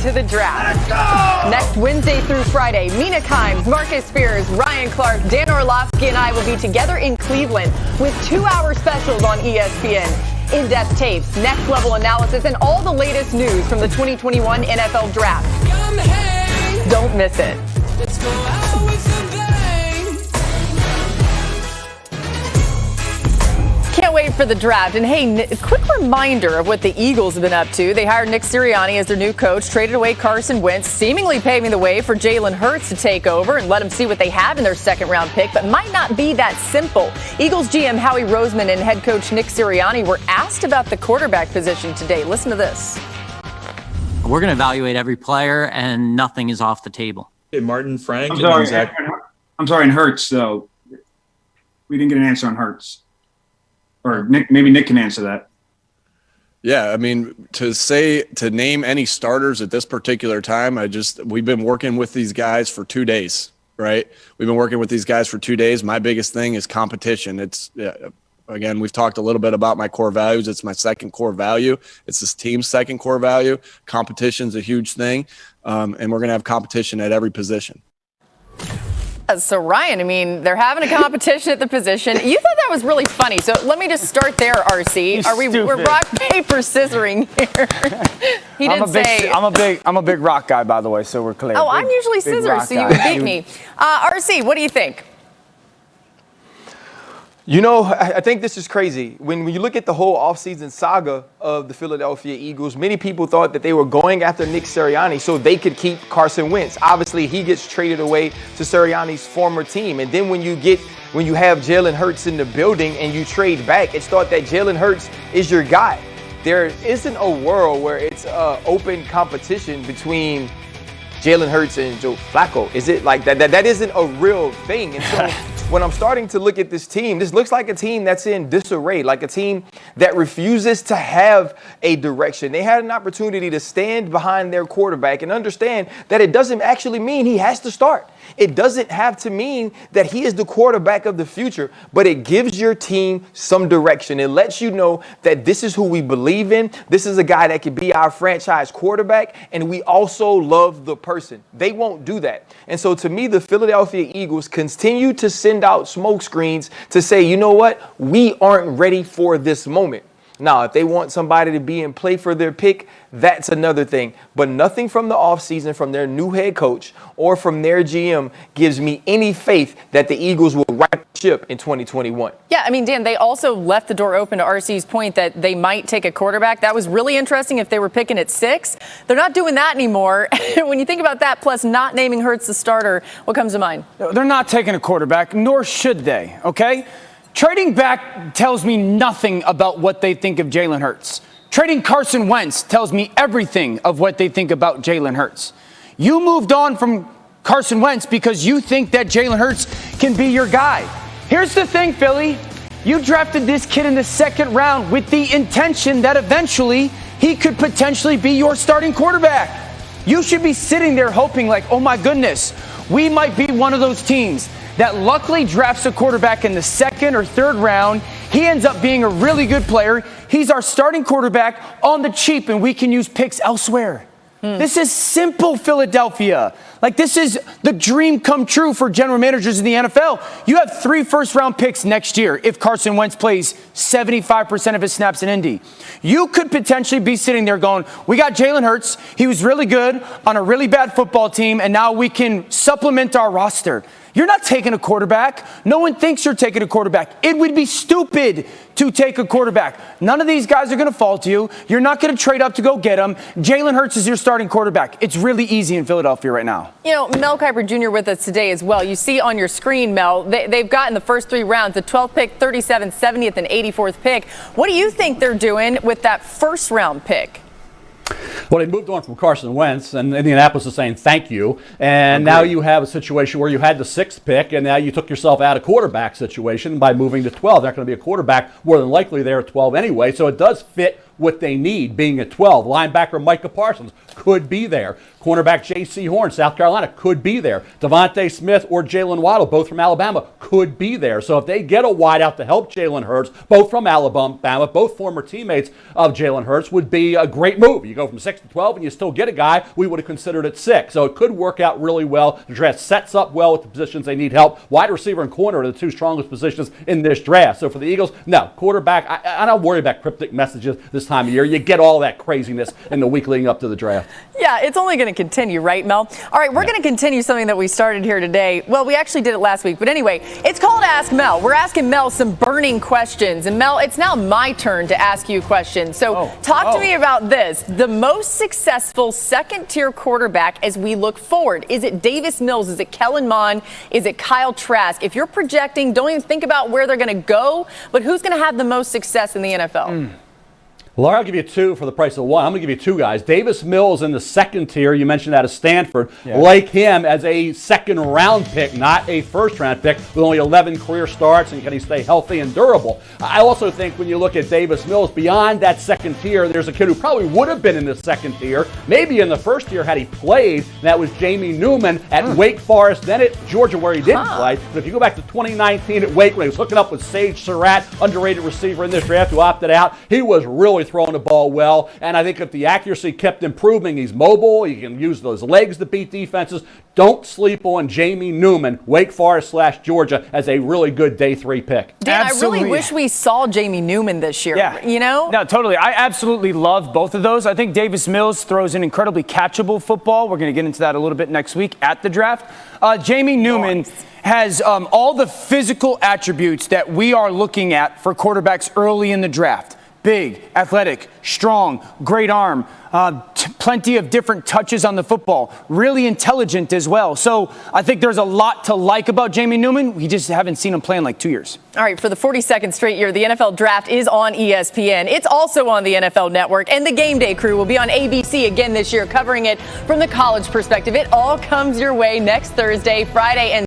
to the draft. Next Wednesday through Friday, Mina Kimes, Marcus Spears, Ryan Clark, Dan Orlovsky, and I will be together in Cleveland with 2-hour specials on ESPN. In-depth tapes, next-level analysis, and all the latest news from the 2021 NFL Draft. Don't miss it. Can't wait for the draft. And hey, a quick reminder of what the Eagles have been up to. They hired Nick Sirianni as their new coach, traded away Carson Wentz, seemingly paving the way for Jalen Hurts to take over and let them see what they have in their second-round pick, but might not be that simple. Eagles GM Howie Roseman and head coach Nick Sirianni were asked about the quarterback position today. Listen to this. We're going to evaluate every player, and nothing is off the table. Martin, Frank, I'm sorry, and Hurts, though. We didn't get an answer on Hurts. Or Nick, maybe Nick can answer that. Yeah, I mean, to name any starters at this particular time, we've been working with these guys for 2 days, right? We've been working with these guys for 2 days. My biggest thing is competition. Again, we've talked a little bit about my core values. It's my second core value. It's this team's second core value. Competition's a huge thing, and we're going to have competition at every position. So, Ryan, I mean, they're having a competition at the position. You thought that was really funny. So let me just start there, RC. We're rock, paper, scissoring here. He didn't say. I'm a big rock guy, by the way, so we're clear. Oh, I'm usually scissors, so you would beat me. RC, what do you think? You know, I think this is crazy. When you look at the whole offseason saga of the Philadelphia Eagles, many people thought that they were going after Nick Sirianni so they could keep Carson Wentz. Obviously, he gets traded away to Sirianni's former team. And then when you have Jalen Hurts in the building and you trade back, it's thought that Jalen Hurts is your guy. There isn't a world where it's open competition between Jalen Hurts and Joe Flacco. Is it like that? That isn't a real thing. And so when I'm starting to look at this team, this looks like a team that's in disarray, like a team that refuses to have a direction. They had an opportunity to stand behind their quarterback and understand that it doesn't actually mean he has to start. It doesn't have to mean that he is the quarterback of the future, but it gives your team some direction. It lets you know that this is who we believe in. This is a guy that can be our franchise quarterback, and we also love the person. They won't do that. And so to me, the Philadelphia Eagles continue to send out smoke screens to say, you know what? We aren't ready for this moment. Now, if they want somebody to be in play for their pick, that's another thing. But nothing from the offseason, from their new head coach or from their GM gives me any faith that the Eagles will right the ship in 2021. Yeah, I mean, Dan, they also left the door open to RC's point that they might take a quarterback. That was really interesting if they were picking at 6. They're not doing that anymore. When you think about that, plus not naming Hurts the starter, what comes to mind? They're not taking a quarterback, nor should they, okay? Trading back tells me nothing about what they think of Jalen Hurts. Trading Carson Wentz tells me everything of what they think about Jalen Hurts. You moved on from Carson Wentz because you think that Jalen Hurts can be your guy. Here's the thing, Philly. You drafted this kid in the second round with the intention that eventually he could potentially be your starting quarterback. You should be sitting there hoping like, oh my goodness, we might be one of those teams that luckily drafts a quarterback in the second or third round. He ends up being a really good player. He's our starting quarterback on the cheap, and we can use picks elsewhere. This is simple, Philadelphia. Like, this is the dream come true for general managers in the NFL. You have 3 first-round picks next year if Carson Wentz plays 75% of his snaps in Indy. You could potentially be sitting there going, we got Jalen Hurts. He was really good on a really bad football team, and now we can supplement our roster. You're not taking a quarterback. No one thinks you're taking a quarterback. It would be stupid to take a quarterback. None of these guys are going to fall to you. You're not going to trade up to go get them. Jalen Hurts is your starting quarterback. It's really easy in Philadelphia right now. You know, Mel Kiper Jr. with us today as well. You see on your screen, Mel, they've gotten the first 3 rounds, the 12th pick, 37th, 70th, and 84th pick. What do you think they're doing with that first round pick? Well, they moved on from Carson Wentz, and Indianapolis is saying thank you. And now you have a situation where you had the 6th pick, and now you took yourself out of quarterback situation by moving to 12. They're not going to be a quarterback more than likely there at 12 anyway. So it does fit what they need, being at 12. Linebacker Micah Parsons could be there. Cornerback J.C. Horn, South Carolina, could be there. Devontae Smith or Jalen Waddle, both from Alabama, could be there. So if they get a wideout to help Jalen Hurts, both from Alabama, both former teammates of Jalen Hurts, would be a great move. You go from 6 to 12 and you still get a guy we would have considered at 6. So it could work out really well. The draft sets up well with the positions they need help. Wide receiver and corner are the two strongest positions in this draft. So for the Eagles, no. Quarterback, I don't worry about cryptic messages this time of year. You get all that craziness in the week leading up to the draft. Yeah, it's only going to continue, right, Mel? All right, we're going to continue something that we started here today. Well, we actually did it last week. But anyway, it's called Ask Mel. We're asking Mel some burning questions. And Mel, it's now my turn to ask you questions. So talk to me about this. The most successful second-tier quarterback as we look forward. Is it Davis Mills? Is it Kellen Mond? Is it Kyle Trask? If you're projecting, don't even think about where they're going to go, but who's going to have the most success in the NFL? Laura, I'll give you 2 for the price of 1. I'm going to give you 2 guys. Davis Mills in the second tier. You mentioned out of Stanford. Yeah. Like him as a second-round pick, not a first-round pick, with only 11 career starts, and can he stay healthy and durable? I also think when you look at Davis Mills, beyond that second tier, there's a kid who probably would have been in the second tier, maybe in the first tier had he played, and that was Jamie Newman at Wake Forest, then at Georgia where he didn't play. But if you go back to 2019 at Wake when he was hooking up with Sage Surratt, underrated receiver in this draft who opted out, he was really throwing the ball well, and I think if the accuracy kept improving, he's mobile, he can use those legs to beat defenses. Don't sleep on Jamie Newman, Wake Forest / Georgia, as a really good day 3 pick. Dan, I really wish we saw Jamie Newman this year. Yeah. You know? No, totally. I absolutely love both of those. I think Davis Mills throws an incredibly catchable football. We're going to get into that a little bit next week at the draft. Jamie Newman has all the physical attributes that we are looking at for quarterbacks early in the draft. Big, athletic, strong, great arm, plenty of different touches on the football, really intelligent as well. So I think there's a lot to like about Jamie Newman. We just haven't seen him play in like 2 years. All right, for the 42nd straight year, the NFL Draft is on ESPN. It's also on the NFL Network, and the Game Day crew will be on ABC again this year, covering it from the college perspective. It all comes your way next Thursday, Friday, and